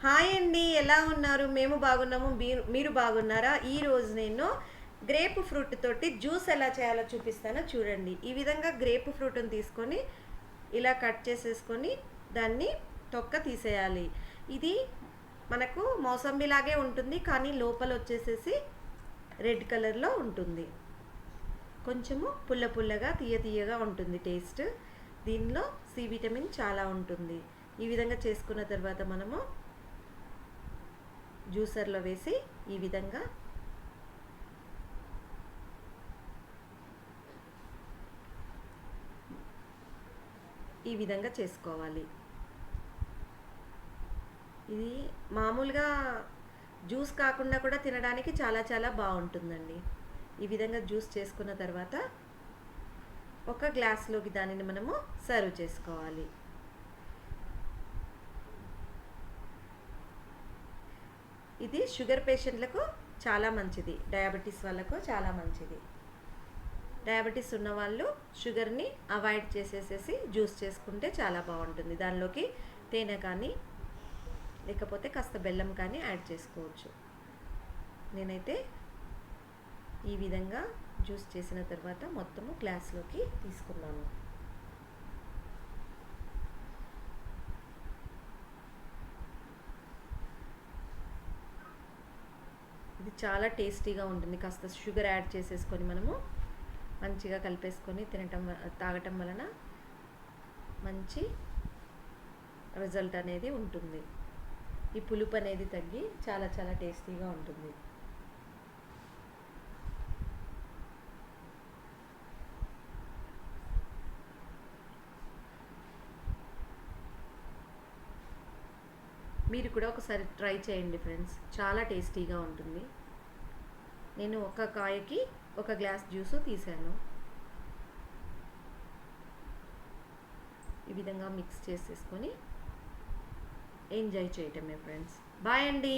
Hi అండి, ఎలా ఉన్నారు? మేము బాగున్నాము. మీరు బాగున్నారా? ఈరోజు నేను గ్రేప్ ఫ్రూట్ తోటి జ్యూస్ ఎలా చేయాలో చూపిస్తానో చూడండి. ఈ విధంగా గ్రేప్ ఫ్రూట్ని తీసుకొని ఇలా కట్ చేసేసుకొని దాన్ని తొక్క తీసేయాలి. ఇది మనకు మౌసంబిలాగే ఉంటుంది, కానీ లోపల వచ్చేసేసి రెడ్ కలర్లో ఉంటుంది. కొంచెము పుల్ల పుల్లగా తీయ తీయగా ఉంటుంది టేస్ట్. దీనిలో సి విటమిన్ చాలా ఉంటుంది. ఈ విధంగా చేసుకున్న తర్వాత మనము జ్యూసర్లో వేసి ఈ విధంగా చేసుకోవాలి. ఇది మామూలుగా జ్యూస్ కాకుండా కూడా తినడానికి చాలా చాలా బాగుంటుందండి. ఈ విధంగా జ్యూస్ చేసుకున్న తర్వాత ఒక గ్లాస్లోకి దానిని మనము సర్వ్ చేసుకోవాలి. ఇది షుగర్ పేషెంట్లకు చాలా మంచిది, డయాబెటీస్ వాళ్ళకు చాలా మంచిది. డయాబెటీస్ ఉన్న వాళ్ళు షుగర్ని అవాయిడ్ చేసేసేసి జ్యూస్ చేసుకుంటే చాలా బాగుంటుంది. దానిలోకి తేనె కానీ లేకపోతే కాస్త బెల్లం కానీ యాడ్ చేసుకోవచ్చు. నేనైతే ఈ విధంగా జ్యూస్ చేసిన తర్వాత మొత్తము గ్లాస్లోకి తీసుకున్నాను. ఇది చాలా టేస్టీగా ఉంటుంది. కాస్త షుగర్ యాడ్ చేసేసుకొని మనము మంచిగా కలిపేసుకొని తాగటం వలన మంచి రిజల్ట్ అనేది ఉంటుంది. ఈ పులుపు అనేది తగ్గి చాలా చాలా టేస్టీగా ఉంటుంది. మీరు కూడా ఒకసారి ట్రై చేయండి ఫ్రెండ్స్, చాలా టేస్టీగా ఉంటుంది. నేను ఒక కాయకి ఒక గ్లాస్ జ్యూసు తీసాను. ఈ విధంగా మిక్స్ చేసేసుకొని ఎంజాయ్ చేయటమే ఫ్రెండ్స్. బాయ్ అండి.